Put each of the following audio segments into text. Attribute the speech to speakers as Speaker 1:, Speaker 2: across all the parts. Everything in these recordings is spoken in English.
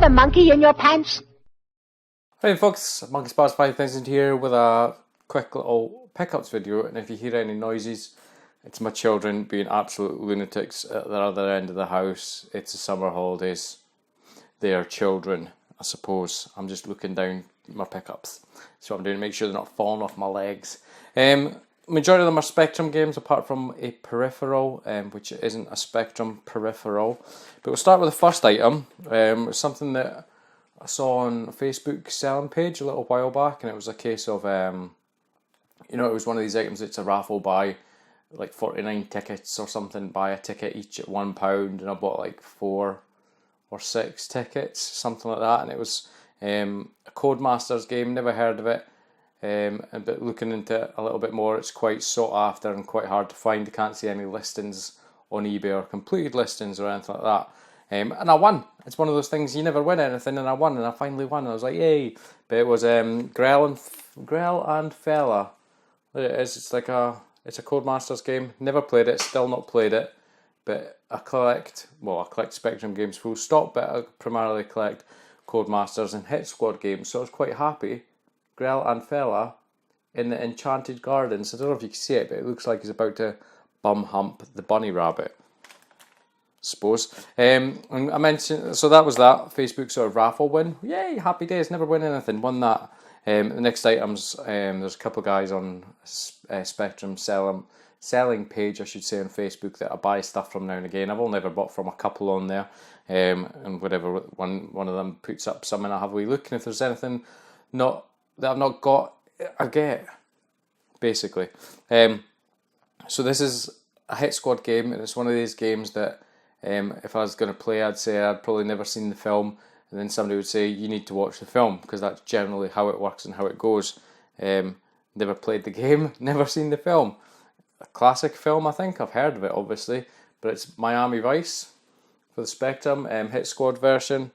Speaker 1: have a monkey in your pants?
Speaker 2: Hey folks, Monkey Spars 5000 here with a quick little pickups video, and if you hear any noises, it's my children being absolute lunatics at the other end of the house. It's the summer holidays. They are children, I suppose. I'm just looking down my pickups. So I'm doing to make sure they're not falling off my legs. Majority of them are Spectrum games, apart from a peripheral, which isn't a Spectrum peripheral. But we'll start with the first item. Something that I saw on a Facebook selling page a little while back, and it was a case of, it was one of these items. It's a raffle, buy like 49 tickets or something, buy a ticket each at £1, and I bought like 4 or 6 tickets, something like that, and it was a Codemasters game. Never heard of it, but looking into it a little bit more, it's quite sought after and quite hard to find. You can't see any listings on eBay or completed listings or anything like that. And I won. It's one of those things, you never win anything, and I won, and I finally won. I was like, yay! But it was Grell and Fella. It is. It's a Codemasters game. Never played it. Still not played it. But I collect Spectrum games full stop. But I primarily collect Codemasters and Hit Squad games. So I was quite happy. Grell and Fella in the Enchanted Gardens. I don't know if you can see it, but it looks like he's about to bum hump the bunny rabbit, suppose. And I mentioned, so that was that Facebook sort of raffle win. Yay, happy days. Never win anything. Won that. The next items, there's a couple of guys on Spectrum selling page, I should say, on Facebook that I buy stuff from now and again. I've only ever bought from a couple on there, and whatever one of them puts up something, I'll have a wee look, and if there's anything that I've not got, I get, basically. So this is a Hit Squad game, and it's one of these games that if I was going to play, I'd say I'd probably never seen the film, and then somebody would say, you need to watch the film, because that's generally how it works and how it goes. Never played the game, never seen the film. A classic film, I think. I've heard of it, obviously, but it's Miami Vice for the Spectrum, Hit Squad version.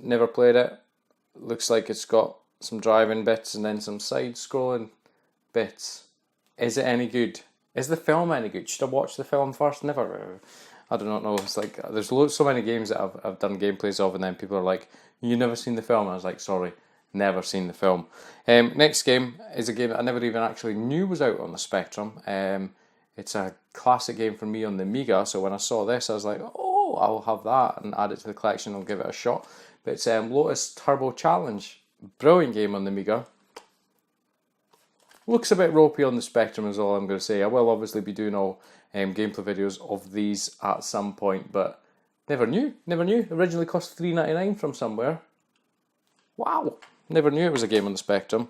Speaker 2: Never played it. Looks like it's got some driving bits and then some side-scrolling bits. Is it any good? Is the film any good? Should I watch the film first? Never. I do not know. It's like there's so many games that I've done gameplays of, and then people are like, "You never seen the film?" I was like, "Sorry, never seen the film." Next game is a game that I never even actually knew was out on the Spectrum. It's a classic game for me on the Amiga. So when I saw this, I was like, "Oh, I'll have that and add it to the collection. I'll give it a shot." But it's Lotus Turbo Challenge. Brilliant game on the Amiga. Looks a bit ropey on the Spectrum is all I'm going to say. I will obviously be doing all gameplay videos of these at some point, but never knew. Originally cost $3.99 from somewhere. Wow. Never knew it was a game on the Spectrum.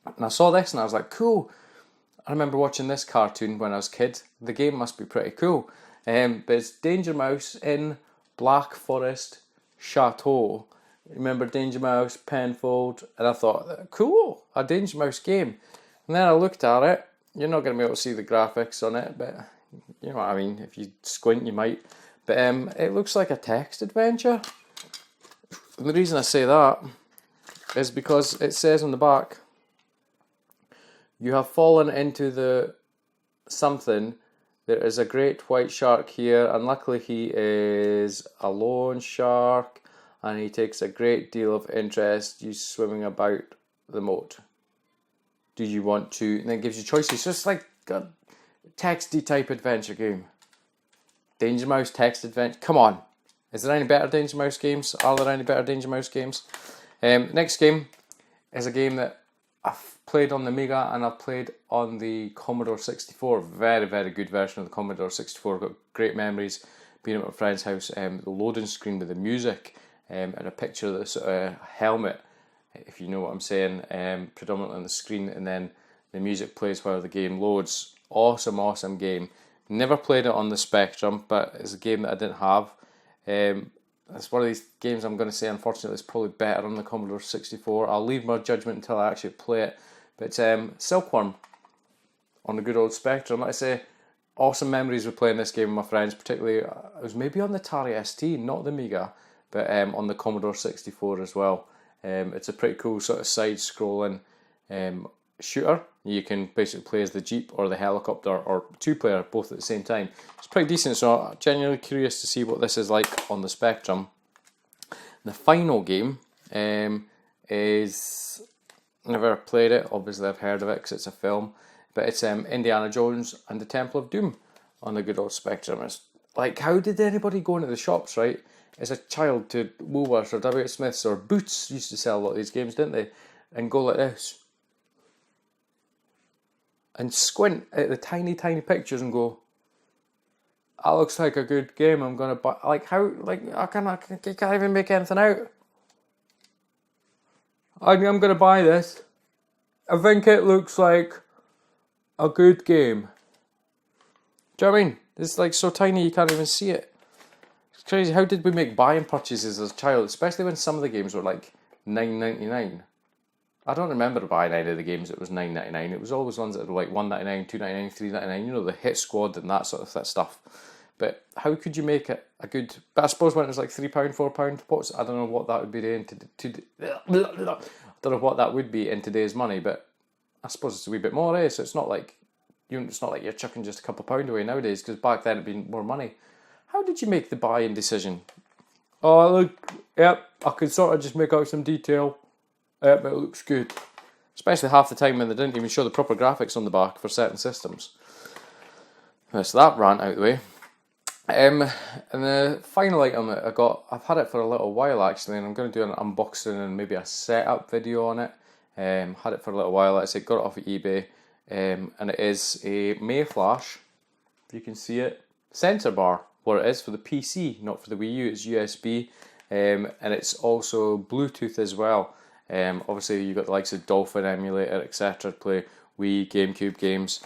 Speaker 2: And I saw this and I was like, cool. I remember watching this cartoon when I was a kid. The game must be pretty cool. But it's Danger Mouse in Black Forest Chateau. Remember Danger Mouse, Penfold? And I thought, cool, a Danger Mouse game. And then I looked at it. You're not going to be able to see the graphics on it, but you know what I mean. If you squint, you might. But it looks like a text adventure. And the reason I say that is because it says on the back, you have fallen into the something. There is a great white shark here, and luckily he is a lone shark, and he takes a great deal of interest. You swimming about the moat. Do you want to? And then it gives you choices. So it's like a texty type adventure game. Danger Mouse text adventure. Come on. Is there any better Danger Mouse games? Are there any better Danger Mouse games? Next game is a game that I've played on the Amiga and I've played on the Commodore 64. Very, very good version of the Commodore 64. I've got great memories being at my friend's house. The loading screen with the music and a picture of this helmet, if you know what I'm saying, predominantly on the screen, and then the music plays while the game loads. Awesome game. Never played it on the Spectrum, but it's a game that I didn't have. It's one of these games I'm going to say, unfortunately, it's probably better on the Commodore 64. I'll leave my judgment until I actually play it. But Silkworm on the good old Spectrum. Like I say, awesome memories of playing this game with my friends, particularly, it was maybe on the Atari ST, not the Amiga, but on the Commodore 64 as well. It's a pretty cool sort of side-scrolling shooter. You can basically play as the Jeep or the helicopter, or two-player, both at the same time. It's pretty decent, so I'm genuinely curious to see what this is like on the Spectrum. The final game is, never played it, obviously I've heard of it because it's a film, but it's Indiana Jones and the Temple of Doom on the good old Spectrum. It's like, how did anybody go into the shops, right, as a child to Woolworths or W.H. Smith's or Boots used to sell a lot of these games, didn't they, and go like this and squint at the tiny pictures and go, that looks like a good game, I'm gonna buy. Like, how, like, I can't even make anything out. I'm gonna buy this. I think it looks like a good game. Do you know what I mean? It's like so tiny you can't even see it. It's crazy. How did we make buying purchases as a child, especially when some of the games were like $9.99? I don't remember buying any of the games that was $9.99. It was always ones that were like $1.99, $2.99, $3.99. You know, the Hit Squad and that sort of stuff. But how could you make it a good? But I suppose when it was like £3, £4, I don't know what that would be I don't know what that would be in today's money. But I suppose it's a wee bit more, eh? So it's not like it's not like you're chucking just a couple of pound away nowadays, because back then it'd been more money. How did you make the buying decision? Oh, look, yep, I could sort of just make out some detail. Yep, it looks good. Especially half the time when they didn't even show the proper graphics on the back for certain systems. So that rant out the way. And the final item that I got, I've had it for a little while actually, and I'm going to do an unboxing and maybe a setup video on it. Had it for a little while, like I said, got it off of eBay, and it is a Mayflash, if you can see it, sensor bar, where it is for the PC, not for the Wii U. It's USB, and it's also Bluetooth as well. Obviously you've got the likes of Dolphin Emulator, etc. to play Wii, GameCube games.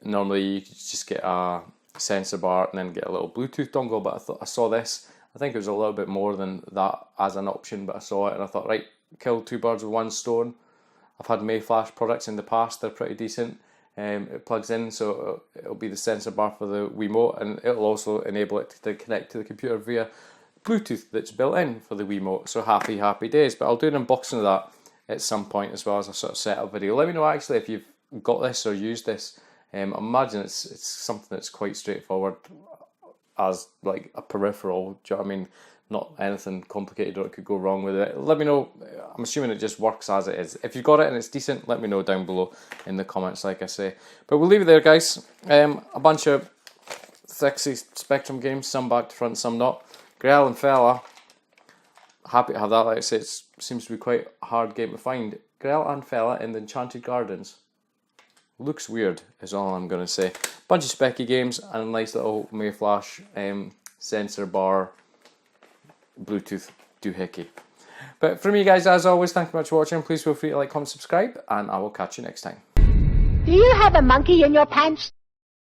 Speaker 2: Normally you could just get a sensor bar and then get a little Bluetooth dongle, but I saw this. I think it was a little bit more than that as an option, but I saw it and I thought, right, kill two birds with one stone. I've had Mayflash products in the past, they're pretty decent. It plugs in, so it'll be the sensor bar for the Wiimote, and it'll also enable it to connect to the computer via Bluetooth that's built in for the Wiimote. So happy days. But I'll do an unboxing of that at some point as well as a sort of setup video. Let me know actually if you've got this or used this. I imagine it's something that's quite straightforward as like a peripheral. Do you know what I mean? Not anything complicated or it could go wrong with it. Let me know. I'm assuming it just works as it is. If you've got it and it's decent, let me know down below in the comments, like I say. But we'll leave it there, guys. A bunch of sexy Spectrum games, some back to front, some not. Grell and Fella, happy to have that. Like I say, it seems to be quite a hard game to find. Grell and Fella in the Enchanted Gardens. Looks weird, is all I'm going to say. Bunch of specky games and a nice little Mayflash sensor bar Bluetooth doohickey. But from you guys, as always, thank you very much for watching. Please feel free to like, comment, subscribe, and I will catch you next time.
Speaker 1: Do you have a monkey in your pants?